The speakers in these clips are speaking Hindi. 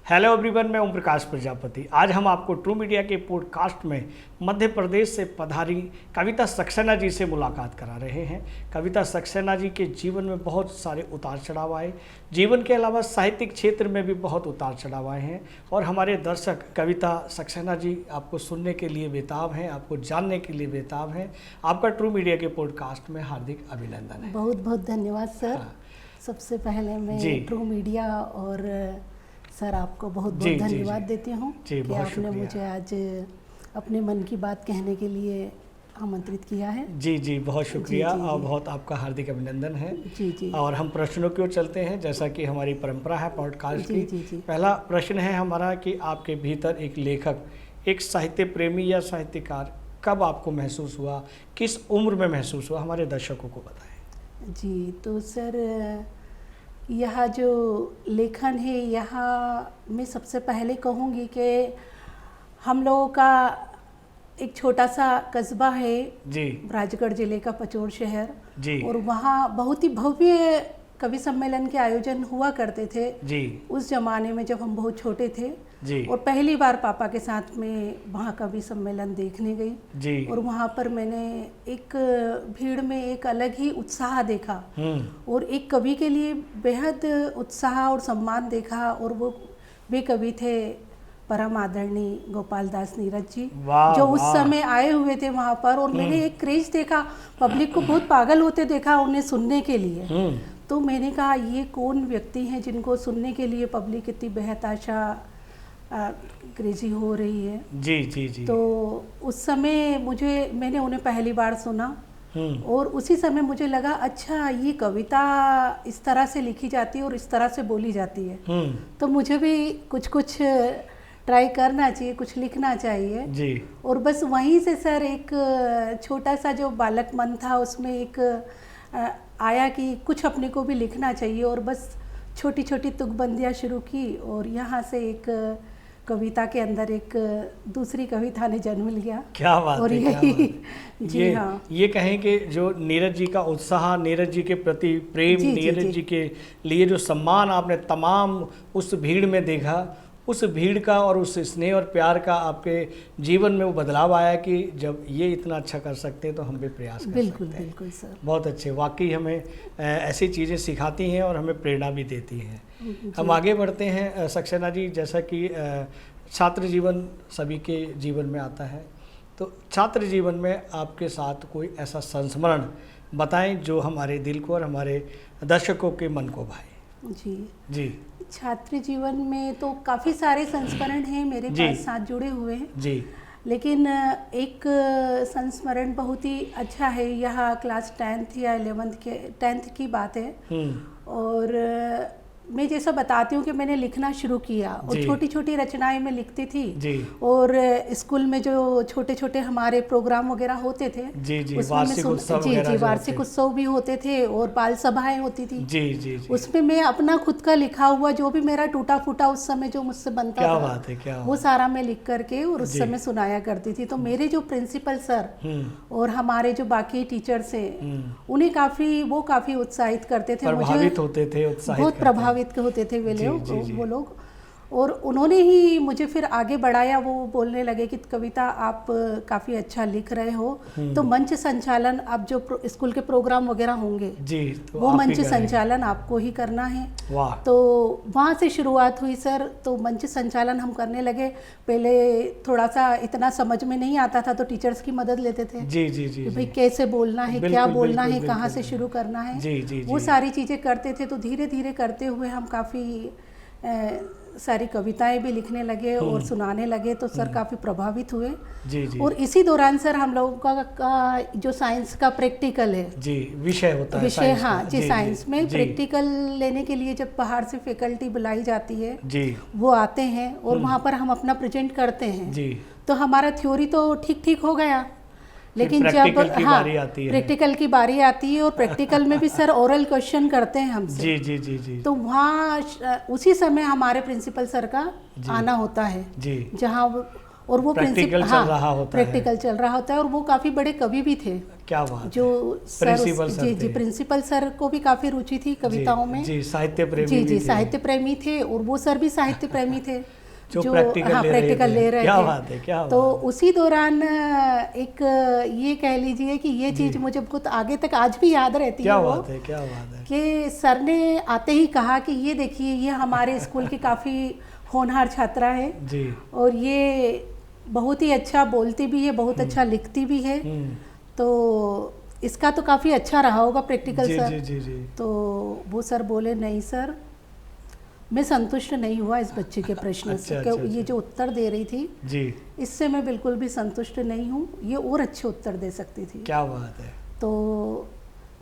हेलो एवरीवन, मैं ओम प्रकाश प्रजापति। आज हम आपको ट्रू मीडिया के पॉडकास्ट में मध्य प्रदेश से पधारी कविता सक्सेना जी से मुलाकात करा रहे हैं। कविता सक्सेना जी के जीवन में बहुत सारे उतार चढ़ाव आए, जीवन के अलावा साहित्यिक क्षेत्र में भी बहुत उतार चढ़ाव आए हैं और हमारे दर्शक कविता सक्सेना जी आपको सुनने के लिए बेताब हैं, आपको जानने के लिए बेताब हैं। आपका ट्रू मीडिया के पॉडकास्ट में हार्दिक अभिनंदन है। बहुत बहुत धन्यवाद सर। हाँ। सबसे पहले मैं ट्रू मीडिया और सर आपको बहुत बहुत धन्यवाद देती हूँ कि आपने मुझे आज अपने मन की बात कहने के लिए आमंत्रित किया है। जी, बहुत शुक्रिया और बहुत आपका हार्दिक अभिनंदन है। जी। और हम प्रश्नों की ओर चलते हैं, जैसा कि हमारी परंपरा है पॉडकास्ट की। पहला प्रश्न है हमारा कि आपके भीतर एक लेखक, एक साहित्य प्रेमी या साहित्यकार कब आपको महसूस हुआ, किस उम्र में महसूस हुआ, हमारे दर्शकों को बताएं। जी, तो सर यह जो लेखन है, यहाँ मैं सबसे पहले कहूँगी कि हम लोगों का एक छोटा सा कस्बा है जी, राजगढ़ जिले का पचोर शहर जी, और वहाँ बहुत ही भव्य कवि सम्मेलन के आयोजन हुआ करते थे जी। उस जमाने में जब हम बहुत छोटे थे जी। और पहली बार पापा के साथ में वहाँ कवि सम्मेलन देखने गई जी। और वहाँ पर मैंने एक भीड़ में एक अलग ही उत्साह देखा और एक कवि के लिए बेहद उत्साह और सम्मान देखा। और वे कवि थे परम आदरणीय गोपाल दास नीरज जी, जो उस समय आए हुए थे वहाँ पर। और मैंने एक क्रेज देखा, पब्लिक को बहुत पागल होते देखा उन्हें सुनने के लिए। तो मैंने कहा ये कौन व्यक्ति हैं जिनको सुनने के लिए पब्लिक इतनी बेहताशा क्रेजी हो रही है। जी। तो उस समय मैंने उन्हें पहली बार सुना और उसी समय मुझे लगा अच्छा ये कविता इस तरह से लिखी जाती है और इस तरह से बोली जाती है, तो मुझे भी कुछ ट्राई करना चाहिए, कुछ लिखना चाहिए जी। और बस वहीं से सर एक छोटा सा जो बालक मन था उसमें एक आया कि कुछ अपने को भी लिखना चाहिए और बस छोटी छोटी तुकबंदियाँ शुरू की और यहाँ से एक कविता के अंदर एक दूसरी कविता ने जन्म लिया। क्या बात और है, जी हाँ, ये कहें कि जो नीरज जी का उत्साह, नीरज जी के प्रति प्रेम, नीरज जी के लिए जो सम्मान आपने तमाम उस भीड़ में देखा, उस भीड़ का और उस स्नेह और प्यार का आपके जीवन में वो बदलाव आया कि जब ये इतना अच्छा कर सकते हैं तो हम भी प्रयास कर सकते हैं। बिल्कुल सर, बहुत अच्छे। वाकई हमें ऐसी चीज़ें सिखाती हैं और हमें प्रेरणा भी देती हैं। हम आगे बढ़ते हैं सक्सेना जी, जैसा कि छात्र जीवन सभी के जीवन में आता है, तो छात्र जीवन में आपके साथ कोई ऐसा संस्मरण बताएं जो हमारे दिल को और हमारे दर्शकों के मन को भाए। जी। छात्र जीवन में तो काफ़ी सारे संस्मरण हैं मेरे पास साथ जुड़े हुए हैं जी, लेकिन एक संस्मरण बहुत ही अच्छा है। यह क्लास 10th या 10th की बात है और मैं जैसा बताती हूँ कि मैंने लिखना शुरू किया और छोटी छोटी रचनाएं मैं लिखती थी जी। और स्कूल में जो छोटे छोटे हमारे प्रोग्राम वगैरह होते थे जी, वार्षिक उत्सव भी होते थे और बाल सभाएं होती थी जी। उसमें मैं अपना खुद का लिखा हुआ जो भी मेरा टूटा फूटा उस समय जो मुझसे बनता था वो सारा मैं लिख करके और उस समय सुनाया करती थी। तो मेरे जो प्रिंसिपल सर और हमारे जो बाकी टीचर्स हैं उन्हें काफ़ी उत्साहित करते थे, मुझे बहुत प्रभावित होते थे वो लोग। और उन्होंने ही मुझे फिर आगे बढ़ाया। वो बोलने लगे कि कविता आप काफ़ी अच्छा लिख रहे हो, तो मंच संचालन अब जो स्कूल के प्रोग्राम वगैरह होंगे जी, तो वो मंच संचालन आपको ही करना है। तो वहाँ से शुरुआत हुई सर। तो मंच संचालन हम करने लगे। पहले थोड़ा सा इतना समझ में नहीं आता था तो टीचर्स की मदद लेते थे जी, भाई कैसे बोलना है, क्या बोलना है, कहाँ से शुरू करना है, वो सारी चीज़ें करते थे। तो धीरे धीरे करते हुए हम काफ़ी सारी कविताएं भी लिखने लगे और सुनाने लगे। तो सर काफ़ी प्रभावित हुए जी। और इसी दौरान सर हम लोगों का जो साइंस का प्रैक्टिकल है जी, विषय होता है साइंस में प्रैक्टिकल लेने के लिए जब बाहर से फैकल्टी बुलाई जाती है जी, वो आते हैं और वहाँ पर हम अपना प्रेजेंट करते हैं जी। तो हमारा थ्योरी तो ठीक हो गया, लेकिन जब प्रैक्टिकल की बारी आती है और प्रैक्टिकल में भी सर ओरल क्वेश्चन करते हैं हमसे जी। तो वहाँ उसी समय हमारे प्रिंसिपल सर का आना होता है जी, जहाँ और वो प्रैक्टिकल चल रहा होता है। प्रैक्टिकल चल रहा होता है और वो काफ़ी बड़े कवि भी थे। क्या बात जो प्रिंसिपल सर, जी प्रिंसिपल सर को भी काफ़ी रुचि थी कविताओं में। जी साहित्य प्रेमी, जी साहित्य प्रेमी थे और वो सर भी साहित्य प्रेमी थे जो प्रैक्टिकल ले रहे थे। क्या बात है, क्या तो उसी दौरान एक ये कह लीजिए कि ये चीज़ मुझे बहुत आगे तक आज भी याद रहती है। क्या बात है, क्या बात है कि सर ने आते ही कहा कि ये देखिए ये हमारे स्कूल की काफ़ी होनहार छात्रा है जी, और ये बहुत ही अच्छा बोलती भी है, बहुत अच्छा लिखती भी है, तो इसका तो काफ़ी अच्छा रहा होगा प्रैक्टिकल सर। जी, जी, जी। तो वो सर बोले नहीं सर, मैं संतुष्ट नहीं हुआ इस बच्चे के प्रश्न से। अच्छा, ये जो उत्तर दे रही थी जी, इससे मैं बिल्कुल भी संतुष्ट नहीं हूँ, ये और अच्छे उत्तर दे सकती थी। क्या बात है। तो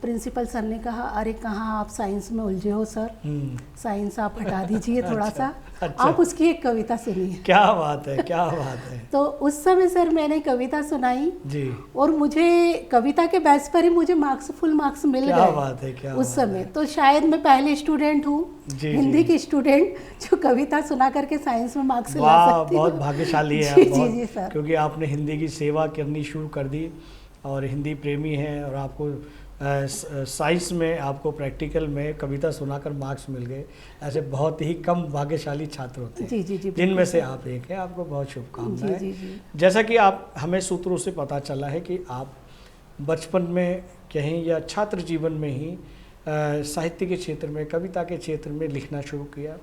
प्रिंसिपल सर ने कहा अरे कहाँ आप साइंस में उलझे हो सर, साइंस आप हटा दीजिए थोड़ा सा, आप उसकी एक कविता सुनिए। क्या बात है, क्या बात है। तो उस समय सर मैंने कविता सुनाई जी, और मुझे कविता के बेस पर ही मुझे फुल मार्क्स मिल गए। क्या बात है, क्या उस समय तो शायद मैं पहले स्टूडेंट हूँ हिंदी की स्टूडेंट जो कविता सुना करके साइंस में मार्क्स ला सकती हूँ। बहुत भाग्यशाली है जी, जी, जी सर, क्योंकि आपने हिंदी की सेवा करनी शुरू कर दी और हिंदी प्रेमी हैं और आपको साइंस में आपको प्रैक्टिकल में कविता सुनाकर मार्क्स मिल गए। ऐसे बहुत ही कम भाग्यशाली छात्र होते हैं, जी, जी, जी, जिनमें से आप एक हैं। आपको बहुत शुभकामनाएं। जी, जी, जैसा कि आप हमें सूत्रों से पता चला है कि आप बचपन में कहीं या छात्र जीवन में ही साहित्य के क्षेत्र में, कविता के क्षेत्र में लिखना शुरू किया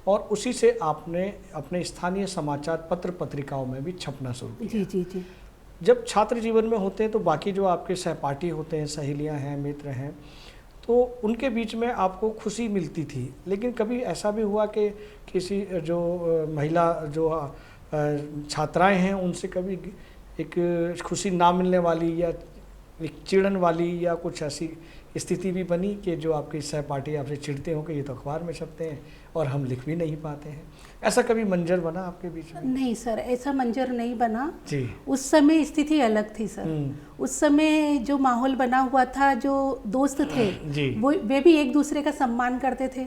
और उसी से आपने अपने स्थानीय समाचार पत्र पत्रिकाओं में भी छपना शुरू किया। जी, जी, जी। जब छात्र जीवन में होते हैं तो बाकी जो आपके सहपाठी होते हैं, सहेलियां हैं, मित्र हैं, तो उनके बीच में आपको खुशी मिलती थी, लेकिन कभी ऐसा भी हुआ कि किसी जो महिला जो छात्राएं हैं उनसे कभी एक खुशी ना मिलने वाली या एक चिड़न वाली या कुछ ऐसी स्थिति भी बनी कि जो आपके सहपाठी आपसे चिढ़ते हो कि ये तो अखबार में छपते हैं और हम लिख भी नहीं पाते हैं? ऐसा कभी मंजर बना आपके बीच में? नहीं सर, ऐसा मंजर नहीं बना जी। उस समय स्थिति अलग थी सर। उस समय जो माहौल बना हुआ था, जो दोस्त थे वे भी एक दूसरे का सम्मान करते थे।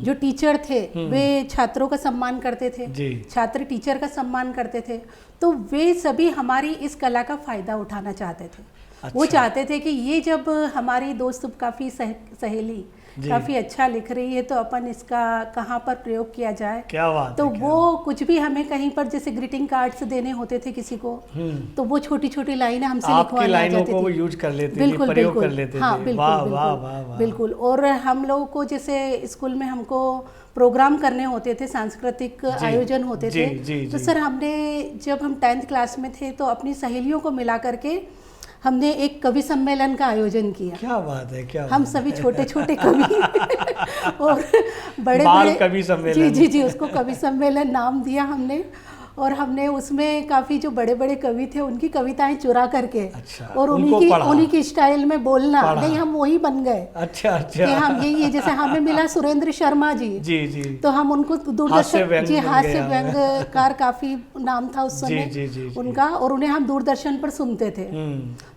जो टीचर थे वे छात्रों का सम्मान करते थे, छात्र टीचर का सम्मान करते थे। तो वे सभी हमारी इस कला का फायदा उठाना चाहते थे। अच्छा। वो चाहते थे कि ये जब हमारी दोस्त काफ़ी सहेली काफ़ी अच्छा लिख रही है तो अपन इसका कहाँ पर प्रयोग किया जाए। क्या बात तो है, वो कुछ भी हमें कहीं पर जैसे ग्रीटिंग कार्ड्स देने होते थे किसी को, तो वो छोटी छोटी लाइनें हमसे लिखवानी आ जाती थी। वो यूज कर लेते बिल्कुल, थे, प्रयोग कर लेते थे। हाँ, बिल्कुल, बिल्कुल। और हम लोगों को जैसे स्कूल में हमको प्रोग्राम करने होते थे, सांस्कृतिक आयोजन होते थे। तो सर हमने जब हम 10th क्लास में थे तो अपनी सहेलियों को मिला करके हमने एक कवि सम्मेलन का आयोजन किया। क्या बात है, क्या हम सभी छोटे छोटे कवि और बड़े बाल कवि सम्मेलन। जी, जी, उसको कवि सम्मेलन नाम दिया हमने। और हमने उसमें काफ़ी जो बड़े बड़े कवि थे उनकी कविताएं चुरा करके, अच्छा, और उन्हीं की स्टाइल में बोलना, नहीं हम वही बन गए। अच्छा, अच्छा। कि हम यही, जैसे हमें मिला सुरेंद्र शर्मा जी, जी, तो हम उनको दूरदर्शन, जी, हास्य व्यंग्यकार काफ़ी नाम था उस समय उनका, और उन्हें हम दूरदर्शन पर सुनते थे।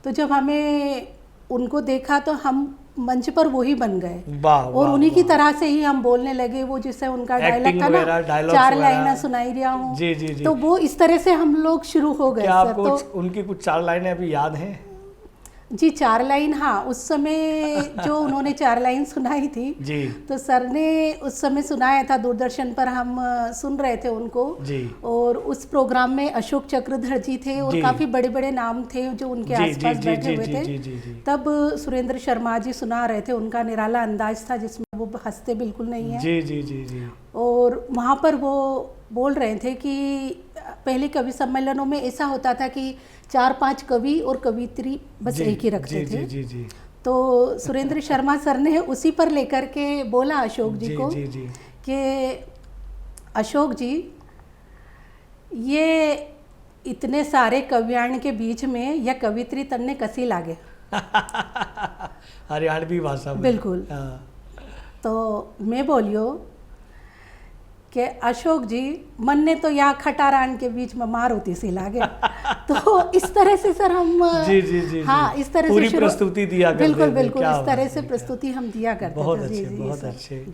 तो जब हमें उनको देखा तो हम मंच पर वही बन गए और उन्हीं की तरह से ही हम बोलने लगे। वो जिससे उनका डायलॉग था ना, 4 लाइनें सुनाई दिया हूँ, तो वो इस तरह से हम लोग शुरू हो गए। क्या आपको उनकी कुछ 4 लाइनें अभी याद हैं? जी, 4 लाइन, हाँ, उस समय जो उन्होंने 4 लाइन सुनाई थी जी, तो सर ने उस समय सुनाया था, दूरदर्शन पर हम सुन रहे थे उनको जी। और उस प्रोग्राम में अशोक चक्रधर जी थे और काफ़ी बड़े बड़े नाम थे जो उनके आसपास बैठे हुए थे। तब सुरेंद्र शर्मा जी सुना रहे थे, उनका निराला अंदाज था जिसमें वो हंसते बिल्कुल नहीं है। जी, जी, जी, जी। और वहाँ पर वो बोल रहे थे कि पहले कवि सम्मेलनों में ऐसा होता था कि 4-5 कवि और कवित्री बस एक ही रखते थे। जी, जी। तो सुरेंद्र शर्मा सर ने उसी पर लेकर के बोला अशोक जी को कि अशोक जी, ये इतने सारे कवियाण के बीच में या कवित्री तन्ने कसी लागे। हरियाणवी भाषा में। बिल्कुल। तो मैं बोलियो कि अशोक जी, मन ने तो यहाँ खटारान के बीच में मारुति सी लागे। तो इस तरह से सर हम जी, हाँ, इस तरह पूरी प्रस्तुति दिया करते थे। बिल्कुल इस तरह से प्रस्तुति हम दिया करते थे। बहुत अच्छे।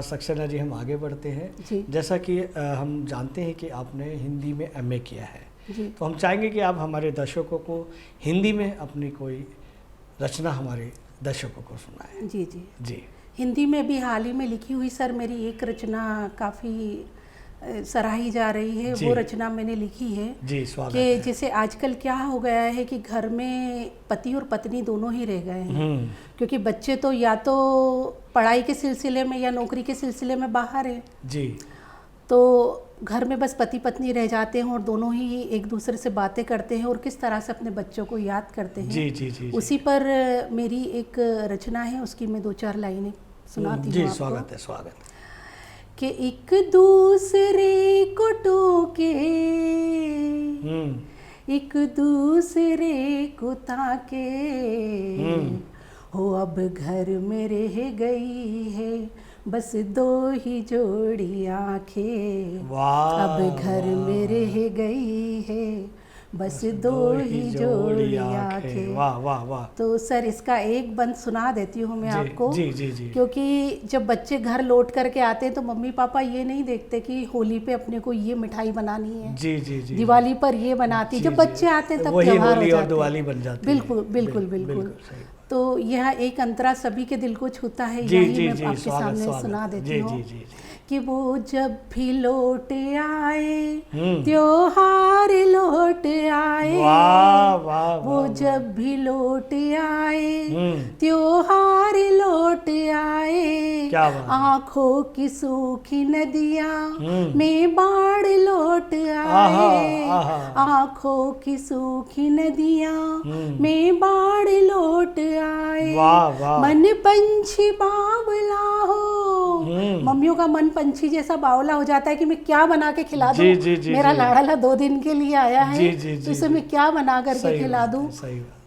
सक्सेना जी, हम आगे बढ़ते हैं। जैसा कि हम जानते हैं कि आपने हिंदी में MA किया है जी। तो हम चाहेंगे कि आप हमारे दर्शकों को हिंदी में अपनी कोई रचना हमारे दर्शकों को सुनाएं। जी जी जी। हिंदी में भी हाल ही में लिखी हुई सर मेरी एक रचना काफ़ी सराही जा रही है। वो रचना मैंने लिखी है जी, स्वागत कि है। जैसे आजकल क्या हो गया है कि घर में पति और पत्नी दोनों ही रह गए हैं, क्योंकि बच्चे तो या तो पढ़ाई के सिलसिले में या नौकरी के सिलसिले में बाहर है जी। तो घर में बस पति पत्नी रह जाते हैं और दोनों ही एक दूसरे से बातें करते हैं और किस तरह से अपने बच्चों को याद करते हैं। जी जी जी। उसी पर मेरी एक रचना है, उसकी मैं 2-4 लाइनें सुनाती हूँ जी, आपको। स्वागत है, स्वागत है। कि एक दूसरे को टोके, एक दूसरे को ताके, हो अब घर में रह गई है बस 2 ही जोड़ी आंखें। वाह, अब घर में रह गई है बस 2 ही जोड़ी आंखें। वाह वाह वाह। तो सर इसका एक बंद सुना देती हूँ मैं आपको। जी जी जी। क्योंकि जब बच्चे घर लौट करके आते हैं तो मम्मी पापा ये नहीं देखते कि होली पे अपने को ये मिठाई बनानी है, जी जी जी, दिवाली पर ये बनाती। जब बच्चे आते हैं तब त्योहार हो जाते हैं, दिवाली बन जाती है। बिल्कुल बिल्कुल बिल्कुल। तो यह एक अंतरा सभी के दिल को छूता है, यही मैं आपके सामने सुना देती हूँ कि वो जब भी लौट आए त्योहार लौट आए। वाह वाह। वो जब भी लौट आए त्योहार लौट आए। आंखों की सूखी नदियाँ में बाढ़ लौट आए। आंखों की सूखी नदियाँ में बाढ़ लौट आए। मन पंछी बावला हो, मम्मियों का मन पंछी जैसा बावला हो जाता है कि मैं क्या बना के खिला दूं। मेरा लाड़ला 2 दिन के लिए आया है तो इसे मैं क्या बना करके खिला दूं।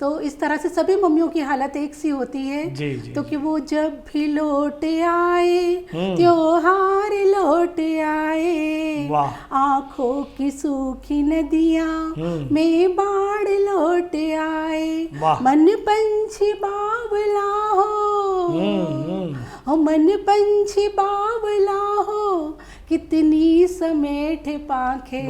तो इस तरह से सभी मम्मियों की हालत एक सी होती है। तो कि वो जब भी लौट आए त्योहार लौट आए। आंखों की सूखी नदियाँ में बाढ़ लौट आए। मन पंछी बावला हो, मन पंछी बावला हो, कितनी समेट पाखे।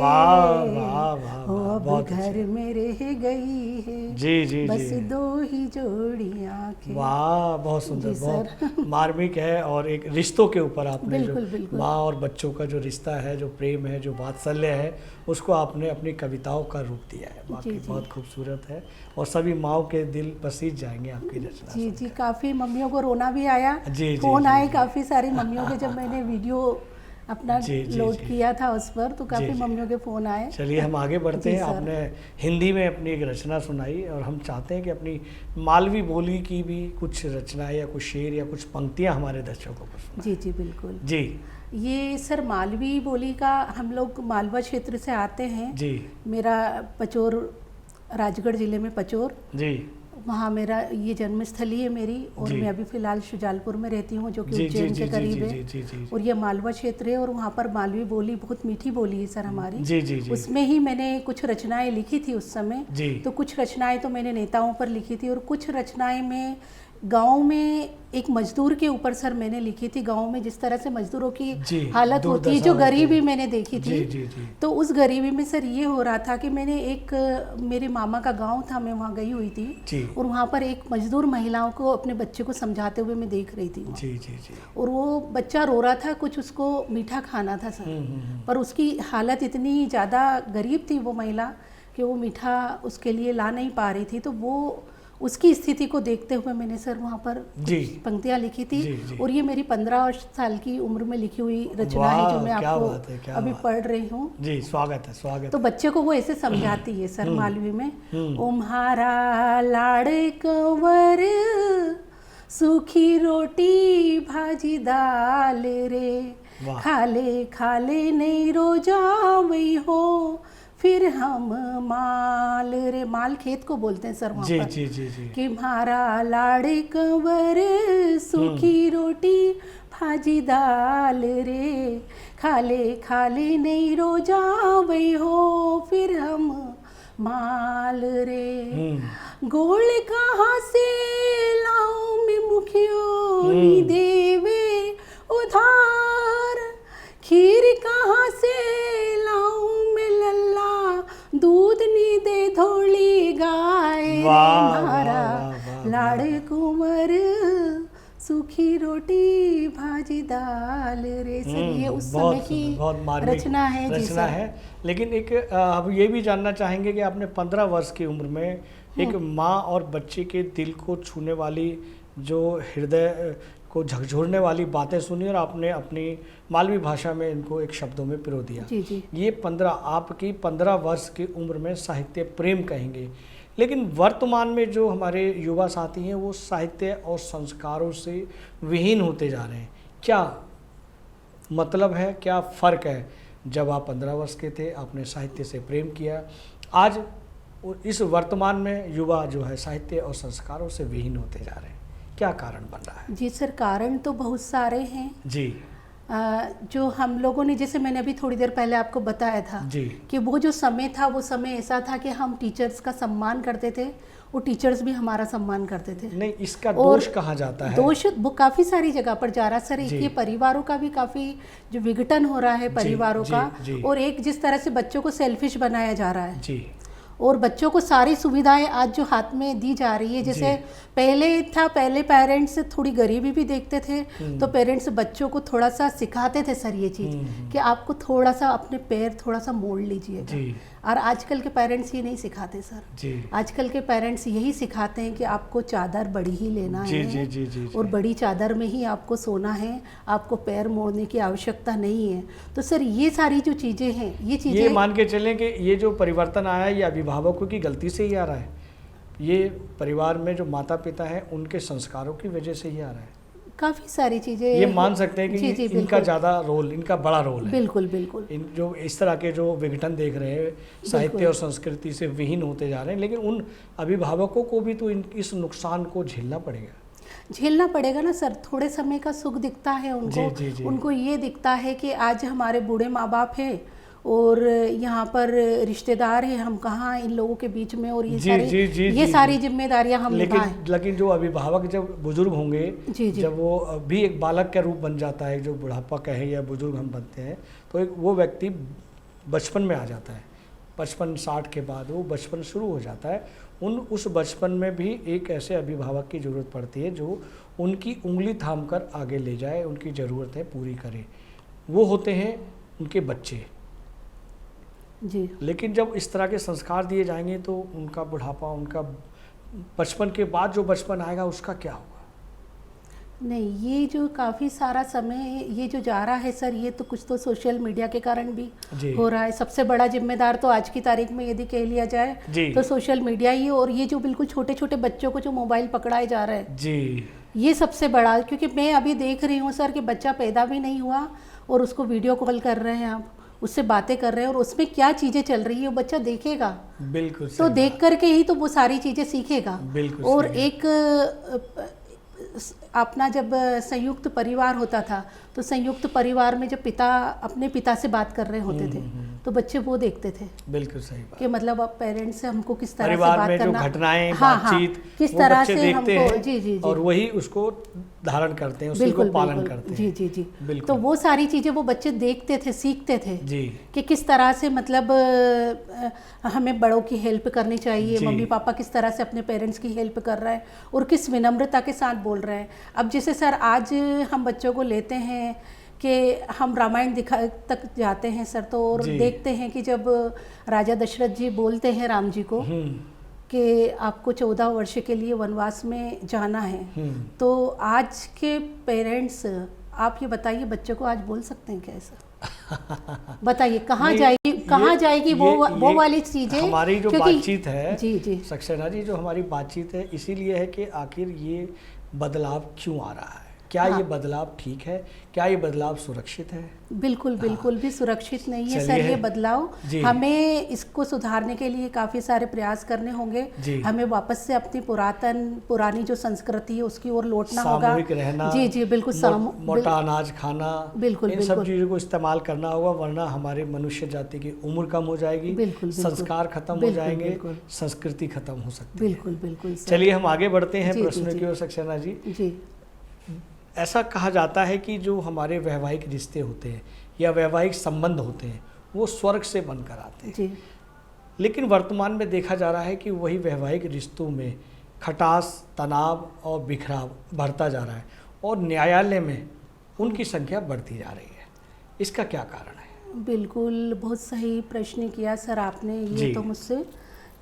हो अब घर में रह गई है जी बस जी। 2 ही जोड़ी आंखें। वाह, बहुत सुंदर, बहुत मार्मिक है। और एक रिश्तों के ऊपर आपने बिल्कुल, जो बिल्कुल। माँ और बच्चों का जो रिश्ता है, जो प्रेम है, जो वात्सल्य है, उसको आपने अपनी कविताओं का रूप दिया है। वाकई बहुत खूबसूरत है और सभी माँओं के दिल पसीज जाएंगे आपकी रचना। जी जी, काफ़ी मम्मियों को रोना भी आया। जी, फोन आए काफ़ी सारी मम्मियों के, जब मैंने वीडियो अपना लोड किया था उस पर तो काफ़ी मम्मियों के फ़ोन आए। चलिए हम आगे बढ़ते हैं। आपने हिंदी में अपनी एक रचना सुनाई और हम चाहते हैं कि अपनी मालवी बोली की भी कुछ रचनाएं या कुछ शेर या कुछ पंक्तियां हमारे दर्शकों को सुनाएं। जी जी बिल्कुल जी। ये सर मालवी बोली का, हम लोग मालवा क्षेत्र से आते हैं जी। मेरा पचोर, राजगढ़ ज़िले में पचोर, जी, वहाँ मेरा ये जन्मस्थली है मेरी। और मैं अभी फ़िलहाल शुजालपुर में रहती हूँ जो कि उज्जैन के करीब है। और ये मालवा क्षेत्र है और वहाँ पर मालवी बोली बहुत मीठी बोली है सर हमारी। जी जी जी। उसमें ही मैंने कुछ रचनाएं लिखी थी उस समय। तो कुछ रचनाएं तो मैंने नेताओं पर लिखी थी और कुछ रचनाएं में गांव में एक मजदूर के ऊपर सर मैंने लिखी थी। गांव में जिस तरह से मजदूरों की हालत होती है, जो गरीबी मैंने देखी थी। तो उस गरीबी में सर ये हो रहा था कि मैंने एक, मेरे मामा का गांव था, मैं वहाँ गई हुई थी और वहाँ पर एक मजदूर महिलाओं को अपने बच्चे को समझाते हुए मैं देख रही थी। जी जी जी। और वो बच्चा रो रहा था, कुछ उसको मीठा खाना था सर, पर उसकी हालत इतनी ज़्यादा गरीब थी वो महिला कि वो मीठा उसके लिए ला नहीं पा रही थी। तो वो उसकी स्थिति को देखते हुए मैंने सर वहाँ पर पंक्तियाँ लिखी थी। और ये मेरी 15 साल की उम्र में लिखी हुई रचना है जो मैं आपको अभी पढ़ रही हूँ। जी, स्वागत है, स्वागत। तो बच्चे को वो ऐसे समझाती है सर मालवी में। ओम्हारा लाड़ कंवर सूखी रोटी भाजी दाल रे, खाले खाले नहीं रोजावई हो, फिर हम माल रे। माल खेत को बोलते हैं सर वहाँ पर। जी जी जी। कि म्हारा लाड़ कंवर सूखी रोटी भाजी दाल रे, खाले खाले नहीं रोजावई हो, फिर हम माल रे। गोल कहाँ से लाऊं मैं मुखियो नी देवे उधार, खीर कहाँ से लाऊं मैं लल्ला दूध रे वाह, मारा, वाह, वाह, लाड़ कुंवर सूखी रोटी भाजी दाल रे। सर ये उस समय की रचना है। जी रचना सर। है। लेकिन एक अब ये भी जानना चाहेंगे कि आपने 15 वर्ष की उम्र में एक माँ और बच्चे के दिल को छूने वाली, जो हृदय को झकझोरने वाली बातें सुनी और आपने अपनी मालवी भाषा में इनको एक शब्दों में पिरो दिया। जी जी। ये 15 आपकी 15 वर्ष की उम्र में साहित्य प्रेम कहेंगे। लेकिन वर्तमान में जो हमारे युवा साथी हैं वो साहित्य और संस्कारों से विहीन होते जा रहे हैं। क्या मतलब है, क्या फ़र्क है? जब आप 15 वर्ष के थे आपने साहित्य से प्रेम किया, आज इस वर्तमान में युवा जो है साहित्य और संस्कारों से विहीन होते जा रहे हैं, क्या कारण बन रहा है? जी सर, कारण तो बहुत सारे हैं जी। जो हम लोगों ने, जैसे मैंने अभी थोड़ी देर पहले आपको बताया था जी। कि वो जो समय था वो समय ऐसा था कि हम टीचर्स का सम्मान करते थे, वो टीचर्स भी हमारा सम्मान करते थे। नहीं, इसका दोष कहाँ जाता है? दोष वो काफ़ी सारी जगह पर जा रहा है सर। एक ये परिवारों का भी काफ़ी जो विघटन हो रहा है परिवारों का, और एक जिस तरह से बच्चों को सेल्फिश बनाया जा रहा है जी। और बच्चों को सारी सुविधाएं आज जो हाथ में दी जा रही है, जैसे पहले था, पहले पेरेंट्स थोड़ी गरीबी भी देखते थे तो पेरेंट्स बच्चों को थोड़ा सा सिखाते थे सर ये चीज़ कि आपको थोड़ा सा अपने पैर थोड़ा सा मोड़ लीजिएगा। और आजकल के पेरेंट्स ये नहीं सिखाते सर। आजकल के पेरेंट्स यही सिखाते हैं कि आपको चादर बड़ी ही लेना है और बड़ी चादर में ही आपको सोना है, आपको पैर मोड़ने की आवश्यकता नहीं है। तो सर ये सारी जो चीज़ें हैं, ये मान के चलें कि ये जो परिवर्तन आया है ये अभिभावकों की गलती से ही आ रहा है। ये परिवार में जो माता पिता हैं उनके संस्कारों की वजह से ही आ रहा है। काफ़ी सारी चीज़ें ये मान सकते हैं कि इनका ज़्यादा रोल, इनका बड़ा रोल है। बिल्कुल बिल्कुल। इन जो इस तरह के जो विघटन देख रहे हैं, साहित्य और संस्कृति से विहीन होते जा रहे हैं, लेकिन उन अभिभावकों को भी तो इस नुकसान को झेलना पड़ेगा ना सर। थोड़े समय का सुख दिखता है उनको। उनको ये दिखता है कि आज हमारे बूढ़े माँ बाप हैं और यहाँ पर रिश्तेदार हैं, हम कहाँ इन लोगों के बीच में, और ये सारी जिम्मेदारियाँ हम निभाएं। लेकिन जो अभिभावक जब बुजुर्ग होंगे, जब वो भी एक बालक का रूप बन जाता है, जो बुढ़ापा कहे या बुजुर्ग हम बनते हैं, तो एक वो व्यक्ति बचपन में आ जाता है। 55-60 के बाद वो बचपन शुरू हो जाता है। उस बचपन में भी एक ऐसे अभिभावक की ज़रूरत पड़ती है जो उनकी उंगली थाम कर आगे ले जाए, उनकी ज़रूरतें पूरी करे। वो होते हैं उनके बच्चे जी। लेकिन जब इस तरह के संस्कार दिए जाएंगे तो उनका बुढ़ापा, उनका बचपन के बाद जो बचपन आएगा उसका क्या होगा? नहीं, ये जो काफ़ी सारा समय ये जो जा रहा है सर, ये तो कुछ तो सोशल मीडिया के कारण भी हो रहा है। सबसे बड़ा जिम्मेदार तो आज की तारीख में यदि कह लिया जाए तो सोशल मीडिया ही, और ये जो बिल्कुल छोटे छोटे बच्चों को जो मोबाइल पकड़ाए जा रहे हैं जी, ये सबसे बड़ा। क्योंकि मैं अभी देख रही हूँ सर कि बच्चा पैदा भी नहीं हुआ और उसको वीडियो कॉल कर रहे हैं आप, उससे बातें कर रहे हैं, और उसमें क्या चीज़ें चल रही है वो बच्चा देखेगा। बिल्कुल। तो देख करके ही तो वो सारी चीज़ें सीखेगा। बिल्कुल। और एक अपना जब संयुक्त परिवार होता था तो संयुक्त परिवार में जब पिता अपने पिता से बात कर रहे होते थे तो बच्चे वो देखते थे। बिल्कुल सही बात। कि मतलब अब पेरेंट्स से हमको किस तरह परिवार से बात में करना, जो घटनाएं, बातचीत किस तरह से हमको, जी, और वही उसको धारण करते हैं, उसको पालन करते हैं। जी। तो वो सारी चीज़ें वो बच्चे देखते थे, सीखते थे जी, कि किस तरह से मतलब हमें बड़ों की हेल्प करनी चाहिए, मम्मी पापा किस तरह से अपने पेरेंट्स की हेल्प कर रहे हैं और किस विनम्रता के साथ बोल रहे हैं। अब जैसे सर आज हम बच्चों को लेते हैं कि हम रामायण तक जाते हैं सर, तो और देखते हैं कि जब राजा दशरथ जी बोलते हैं राम जी को कि आपको 14 वर्ष के लिए वनवास में जाना है, तो आज के पेरेंट्स आप ये बताइए बच्चों को आज बोल सकते हैं क्या ऐसा? बताइए कहाँ जाएगी वो वाली चीजें। हमारी जो बातचीत है जी सक्सेना जी, जो हमारी बातचीत है इसीलिए है कि आखिर ये बदलाव क्यों आ रहा है, क्या ये बदलाव ठीक है, क्या ये बदलाव सुरक्षित है? बिल्कुल भी सुरक्षित नहीं है सर ये बदलाव। हमें इसको सुधारने के लिए काफ़ी सारे प्रयास करने होंगे। हमें वापस से अपनी पुरानी जो संस्कृति है उसकी ओर लौटना होगा। सामूहिक रहना, जी बिल्कुल, मोटा अनाज खाना, बिल्कुल इन सब चीज़ों को इस्तेमाल करना होगा, वरना हमारे मनुष्य जाति की उम्र कम हो जाएगी, संस्कार खत्म हो जाएंगे, संस्कृति खत्म हो सकती है। बिल्कुल। चलिए हम आगे बढ़ते हैं प्रश्नों की ओर सक्सेना जी। ऐसा कहा जाता है कि जो हमारे वैवाहिक रिश्ते होते हैं या वैवाहिक संबंध होते हैं वो स्वर्ग से बनकर आते हैं। लेकिन वर्तमान में देखा जा रहा है कि वही वैवाहिक रिश्तों में खटास, तनाव और बिखराव बढ़ता जा रहा है और न्यायालय में उनकी संख्या बढ़ती जा रही है। इसका क्या कारण है? बिल्कुल, बहुत सही प्रश्न किया सर आपने ये तो मुझसे,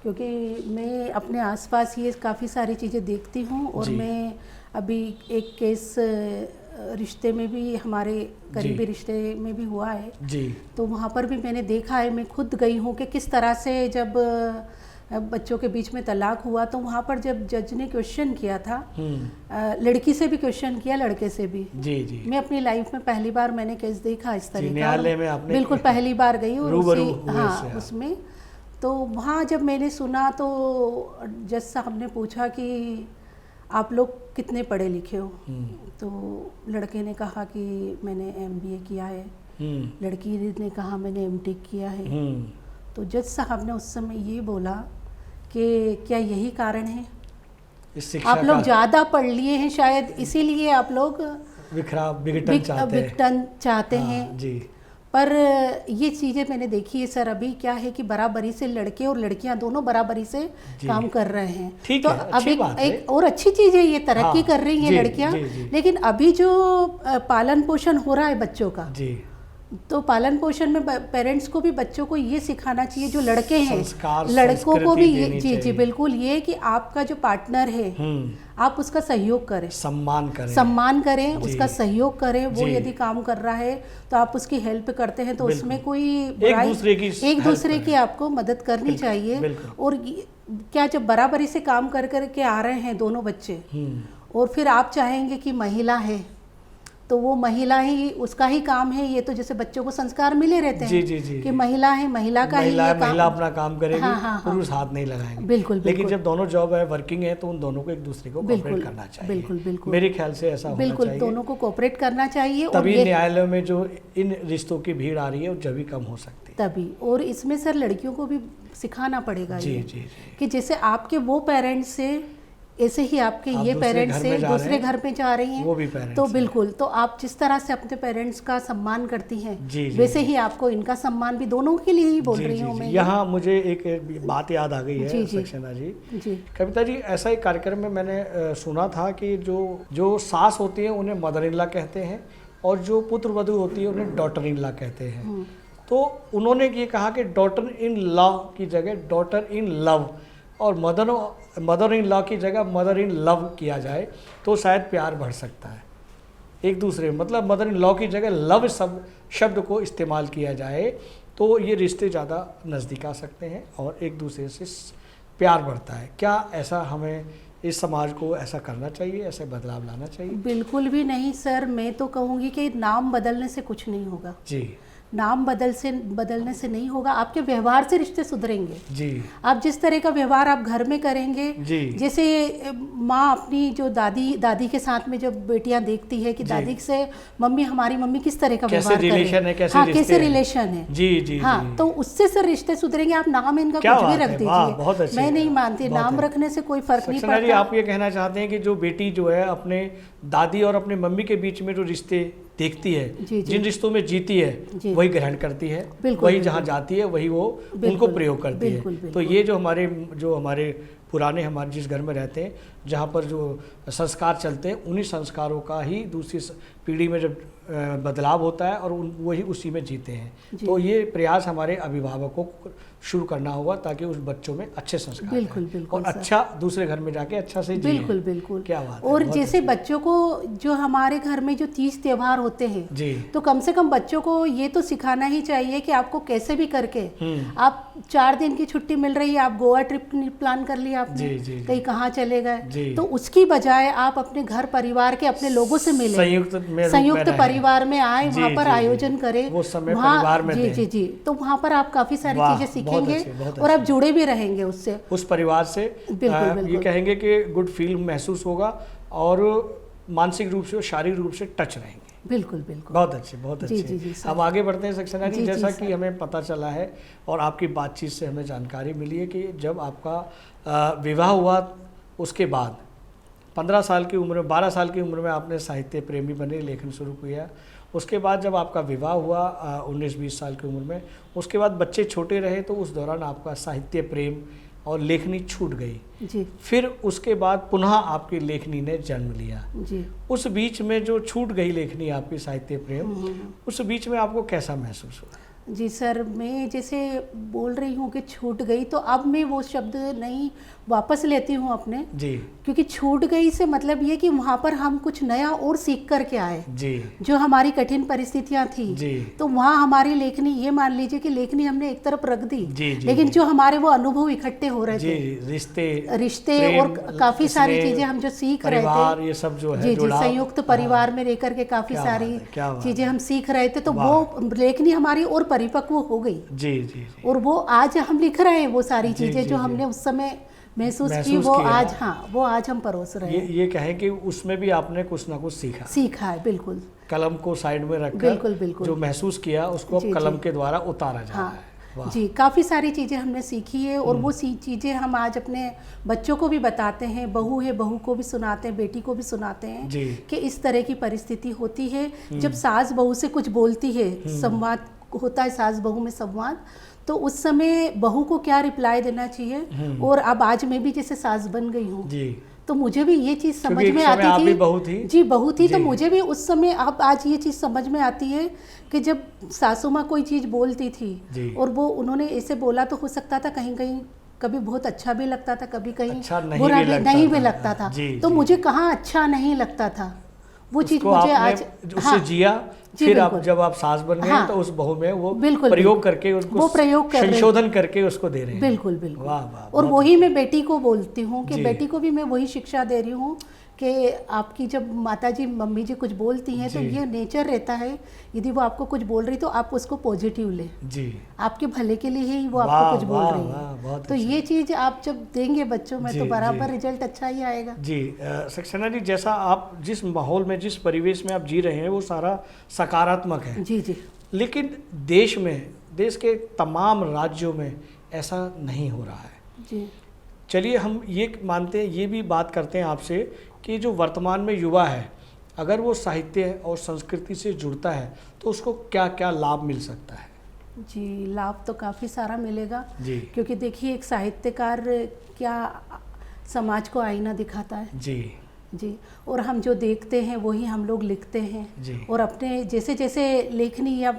क्योंकि मैं अपने आसपास ये काफ़ी सारी चीज़ें देखती हूँ और मैं अभी एक केस रिश्ते में भी, हमारे करीबी रिश्ते में भी हुआ है जी, तो वहाँ पर भी मैंने देखा है, मैं खुद गई हूँ कि किस तरह से जब बच्चों के बीच में तलाक हुआ तो वहाँ पर जब जज ने क्वेश्चन किया था, लड़की से भी क्वेश्चन किया, लड़के से भी जी। मैं अपनी लाइफ में पहली बार मैंने केस देखा इस तरह का, न्यायालय में आपने बिल्कुल पहली बार गई और उसमें तो वहाँ जब मैंने सुना तो जज साहब ने पूछा कि आप लोग कितने पढ़े लिखे हो, तो लड़के ने कहा कि मैंने MBA किया है, लड़की ने कहा मैंने MTech किया है। तो जज साहब ने उस समय ये बोला कि क्या यही कारण है, आप लोग ज़्यादा पढ़ लिए हैं शायद, इसीलिए आप लोग विघटन चाहते हैं जी। पर ये चीज़ें मैंने देखी है सर, अभी क्या है कि बराबरी से लड़के और लड़कियां दोनों बराबरी से काम कर रहे हैं, तो अब एक और अच्छी चीज़ है, ये तरक्की कर रही हैं लड़कियां, लेकिन अभी जो पालन पोषण हो रहा है बच्चों का जी, तो पालन पोषण में पेरेंट्स को भी बच्चों को ये सिखाना चाहिए, जो लड़के हैं लड़कों को भी ये जी बिल्कुल, ये कि आपका जो पार्टनर है आप उसका सहयोग करें, सम्मान करें उसका सहयोग करें, वो यदि काम कर रहा है तो आप उसकी हेल्प करते हैं, तो उसमें कोई एक दूसरे की आपको मदद करनी चाहिए। और क्या जब बराबरी से काम कर के आ रहे हैं दोनों बच्चे, और फिर आप चाहेंगे कि महिला है तो वो महिला ही, उसका ही काम है, ये तो जैसे बच्चों को संस्कार मिले रहते हैं जी, कि महिला है, महिला का ही महिला अपना काम करेगी, पुरुष हाथ नहीं लगाएंगे, बिल्कुल। लेकिन जब दोनों जॉब है, वर्किंग है, तो उन दोनों को एक दूसरे को कोऑपरेट करना चाहिए, बिल्कुल। मेरे ख्याल से ऐसा होना चाहिए, दोनों को कोऑपरेट करना चाहिए, तभी न्यायालयों में जो इन रिश्तों की भीड़ आ रही है वो जब भी कम हो सकती है तभी। और इसमें सर लड़कियों को भी सिखाना पड़ेगा कि जैसे आपके वो पेरेंट्स से ऐसे ही आपके ये पेरेंट्स से दूसरे घर पे जा रही हैं, वो भी तो बिल्कुल, तो आप जिस तरह से अपने पेरेंट्स का सम्मान करती हैं वैसे ही आपको इनका सम्मान भी, दोनों के लिए ही बोल रही हूँ मैं। यहाँ मुझे एक बात याद आ गई है सक्सेना जी, कविता जी, ऐसा एक कार्यक्रम में मैंने सुना था कि जो सास होती है उन्हें मदर इन लॉ कहते हैं और जो पुत्र वधू होती है उन्हें डॉटर इन लॉ कहते हैं। तो उन्होंने ये कहा कि डॉटर इन लॉ की जगह डॉटर इन लव और मदर इन लॉ की जगह मदर इन लव किया जाए तो शायद प्यार बढ़ सकता है एक दूसरे, मतलब मदर इन लॉ की जगह लव शब्द को इस्तेमाल किया जाए तो ये रिश्ते ज़्यादा नज़दीक आ सकते हैं और एक दूसरे से प्यार बढ़ता है। क्या ऐसा हमें इस समाज को ऐसा करना चाहिए, ऐसे बदलाव लाना चाहिए? बिल्कुल भी नहीं सर, मैं तो कहूँगी कि नाम बदलने से कुछ नहीं होगा जी, नाम बदलने से नहीं होगा, आपके व्यवहार से रिश्ते सुधरेंगे जी। आप जिस तरह का व्यवहार आप घर में करेंगे जी, जैसे माँ अपनी जो दादी के साथ में जब बेटियां देखती है कि दादी से मम्मी, हमारी मम्मी किस तरह का व्यवहार कर रही है, कैसे रिलेशन है जी, हाँ, तो उससे सर रिश्ते सुधरेंगे। आप नाम इनका कुछ भी रख दीजिए, मैं नहीं मानती, नाम रखने से कोई फर्क नहीं पड़ता। आप ये कहना चाहते हैं कि जो बेटी जो है अपने दादी और अपने मम्मी के बीच में जो रिश्ते देखती है, जिन रिश्तों में जीती है वही ग्रहण करती है, वही जहाँ जाती है वही वो उनको प्रयोग करती है। तो ये जो हमारे पुराने, हमारे जिस घर में रहते हैं, जहाँ पर जो संस्कार चलते हैं, उन्हीं संस्कारों का ही दूसरी पीढ़ी में जब बदलाव होता है और वही उसी में जीते हैं। तो ये प्रयास हमारे अभिभावकों को शुरू करना होगा ताकि उस बच्चों में अच्छे संस्कार बिल्कुल और अच्छा दूसरे घर में जाके अच्छा से जिए। बिल्कुल क्या बात है। और जैसे बच्चों को जो हमारे घर में जो तीज त्योहार होते हैं जी, तो कम से कम बच्चों को ये तो सिखाना ही चाहिए कि आपको कैसे भी करके, आप 4 दिन की छुट्टी मिल रही है, आप गोवा ट्रिप प्लान कर लिया आपने, कहीं कहाँ चले गए, तो उसकी बजाय आप अपने घर परिवार के अपने लोगों से मिले, संयुक्त परिवार में आए, वहाँ पर आयोजन करें, वहाँ जी, तो वहाँ पर आप काफी सारी चीजें सीखेंगे और आप जुड़े भी रहेंगे उससे, उस परिवार से। ये कहेंगे कि गुड फील महसूस होगा और मानसिक रूप से और शारीरिक रूप से टच रहेंगे। बिल्कुल बहुत अच्छे। अब आगे बढ़ते हैं सक्सेना जी, जैसा कि हमें पता चला है और आपकी बातचीत से हमें जानकारी मिली है कि जब आपका विवाह हुआ उसके बाद 15 साल की उम्र में, 12 साल की उम्र में आपने साहित्य प्रेमी बने, लेखन शुरू किया उसके बाद जब आपका विवाह हुआ 19-20 साल की उम्र में, उसके बाद बच्चे छोटे रहे तो उस दौरान आपका साहित्य प्रेम और लेखनी छूट गई जी। फिर उसके बाद पुनः आपकी लेखनी ने जन्म लिया जी। उस बीच में जो छूट गई लेखनी आपकी साहित्य प्रेम, उस बीच में आपको कैसा महसूस हुआ? जी सर, मैं जैसे बोल रही हूँ कि छूट गई, तो अब मैं वो शब्द नहीं वापस लेती हूँ अपने जी, क्योंकि छूट गई से मतलब ये कि वहाँ पर हम कुछ नया और सीख करके आए जी, जो हमारी कठिन परिस्थितियाँ थी जी, तो वहाँ हमारी लेखनी, ये मान लीजिए कि लेखनी हमने एक तरफ रख दी जी, जी, लेकिन जी, जो हमारे वो अनुभव इकट्ठे हो रहे जी, थे, रिश्ते प्रेम, और काफी सारी चीजें हम जो सीख रहे थे, ये सब जो है जी जी, संयुक्त परिवार हाँ, में रहकर के काफी सारी चीजें है। हम सीख रहे थे, तो वो लेखनी हमारी और परिपक्व हो गई। जी, जी, जी। और वो आज हम लिख रहे हैं वो सारी जी, चीजें जी, जो जी। हमने उस समय महसूस की, वो आज, हाँ, वो आज हम परोस रहे हैं। ये कहें कि उसमें भी आपने कुछ ना कुछ सीखा है, बिल्कुल। कलम को साइड में रखकर बिल्कुल बिल्कुल जो महसूस किया उसको जी, कलम जी, के द्वारा उतारा जा रहा है। हाँ जी, काफ़ी सारी चीज़ें हमने सीखी है और वो चीज़ें हम आज अपने बच्चों को भी बताते हैं, बहू है बहू को भी सुनाते हैं, बेटी को भी सुनाते हैं कि इस तरह की परिस्थिति होती है जब सास बहू से कुछ बोलती है, संवाद होता है सास बहू में संवाद, तो उस समय बहू को क्या रिप्लाई देना चाहिए। और अब आज मैं भी जैसे सास बन गई हूँ तो मुझे भी ये चीज़ समझ में आती थी, जी बहू थी, तो मुझे भी उस समय, अब आज ये चीज़ समझ में आती है कि जब सासू माँ कोई चीज़ बोलती थी और वो उन्होंने ऐसे बोला तो हो सकता था कहीं कहीं कभी बहुत अच्छा भी लगता था, कभी कहीं अच्छा बुरा नहीं भी लगता था, तो मुझे कहाँ अच्छा नहीं लगता था वो चीज़ मुझे आज उससे जिया। फिर आप जब आप सास बन गए तो उस बहू में वो प्रयोग करके उसको संशोधन करके उसको दे रहे हैं। बिल्कुल बिल्कुल। वाह वाह। और वही मैं बेटी को बोलती हूँ कि बेटी को भी मैं वही शिक्षा दे रही हूँ कि आपकी जब माता जी मम्मी जी कुछ बोलती हैं तो ये नेचर रहता है, यदि वो आपको कुछ बोल रही तो आप उसको पॉजिटिव ले, जी, आपके भले के लिए ही वो आपको कुछ बोल रही है, तो ये चीज़ आप जब देंगे बच्चों में तो बराबर रिजल्ट अच्छा ही आएगा। जी सक्सेना जी, जैसा आप जिस माहौल में, जिस परिवेश में आप जी रहे हैं वो सारा सकारात्मक है, जी जी, लेकिन देश में, देश के तमाम राज्यों में ऐसा नहीं हो रहा है। जी, चलिए हम ये मानते हैं, ये भी बात करते हैं आपसे कि जो वर्तमान में युवा है अगर वो साहित्य और संस्कृति से जुड़ता है तो उसको क्या क्या लाभ मिल सकता है? जी, लाभ तो काफ़ी सारा मिलेगा जी, क्योंकि देखिए एक साहित्यकार क्या समाज को आईना दिखाता है, जी जी, और हम जो देखते हैं वही हम लोग लिखते हैं जी, और अपने जैसे जैसे लेखनी या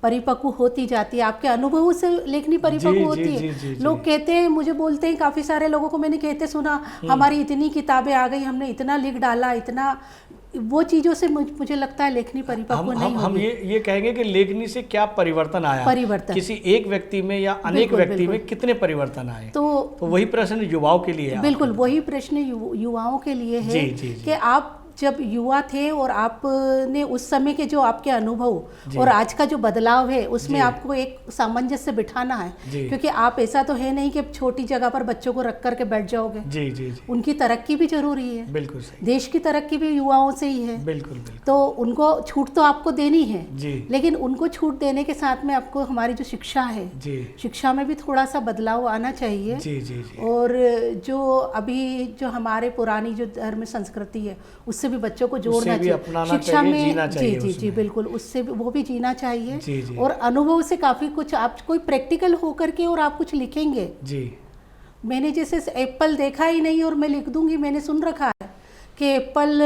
परिपक्व होती जाती है, आपके अनुभवों से लेखनी परिपक्व होती है। लोग कहते हैं, मुझे बोलते हैं, काफ़ी सारे लोगों को मैंने कहते सुना, हमारी इतनी किताबें आ गई, हमने इतना लिख डाला, इतना, वो चीज़ों से मुझे लगता है लेखनी परिपक्व नहीं होगी। हम ये कहेंगे कि लेखनी से क्या परिवर्तन आया, किसी एक व्यक्ति में या अनेक व्यक्ति में कितने परिवर्तन आए, तो वही प्रश्न युवाओं के लिए है। बिल्कुल वही प्रश्न युवाओं के लिए है कि आप जब युवा थे और आपने उस समय के जो आपके अनुभव और आज का जो बदलाव है उसमें आपको एक सामंजस्य बिठाना है, क्योंकि आप ऐसा तो है नहीं कि छोटी जगह पर बच्चों को रख करके बैठ जाओगे। जी जी, जी। उनकी तरक्की भी जरूरी है, बिल्कुल सही। देश की तरक्की भी युवाओं से ही है, बिल्कुल बिल्कुल। तो उनको छूट तो आपको देनी है जी, लेकिन उनको छूट देने के साथ में आपको हमारी जो शिक्षा है जी, शिक्षा में भी थोड़ा सा बदलाव आना चाहिए जी, जी, जी। और जो अभी जो हमारे पुरानी जो धर्म संस्कृति है उससे भी बच्चों को जोड़ना चाहिए, शिक्षा में, जी जी जी बिल्कुल, उससे भी वो भी जीना चाहिए जी, जी। और अनुभव से काफ़ी कुछ, आप कोई प्रैक्टिकल होकर के और आप कुछ लिखेंगे जी। मैंने जैसे एप्पल देखा ही नहीं और मैं लिख दूंगी, मैंने सुन रखा है कि एप्पल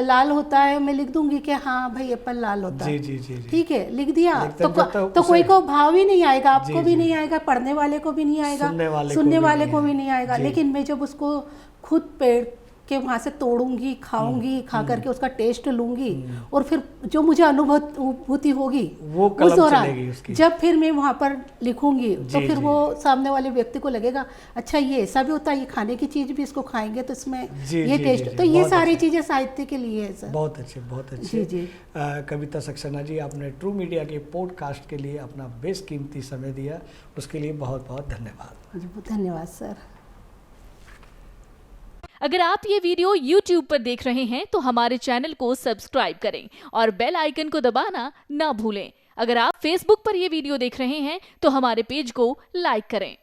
लाल होता है, मैं लिख दूंगी कि हाँ भाई एप्पल लाल होता है, जी, जी, जी, ठीक है, लिख दिया तो कोई को भाव ही नहीं आएगा, आपको भी नहीं आएगा, पढ़ने वाले को भी नहीं आएगा, सुनने वाले को भी नहीं आएगा। लेकिन मैं जब उसको खुद पेड़ के वहाँ से तोड़ूंगी, खाऊंगी, खा करके उसका टेस्ट लूंगी और फिर जो मुझे अनुभूति होगी वो उस दौरान जब फिर मैं वहाँ पर लिखूंगी तो फिर वो सामने वाले व्यक्ति को लगेगा अच्छा ये ऐसा भी होता है, ये खाने की चीज़ भी इसको खाएंगे तो इसमें ये टेस्ट, तो ये सारी चीज़ें साहित्य के लिए है सर। बहुत अच्छे, बहुत अच्छे। जी जी। कविता सक्सेना जी, आपने ट्रू मीडिया के पॉडकास्ट के लिए अपना बेशकीमती समय दिया, उसके लिए बहुत बहुत धन्यवाद। धन्यवाद सर। अगर आप ये वीडियो YouTube पर देख रहे हैं तो हमारे चैनल को सब्सक्राइब करें और बेल आइकन को दबाना ना भूलें। अगर आप Facebook पर ये वीडियो देख रहे हैं तो हमारे पेज को लाइक करें।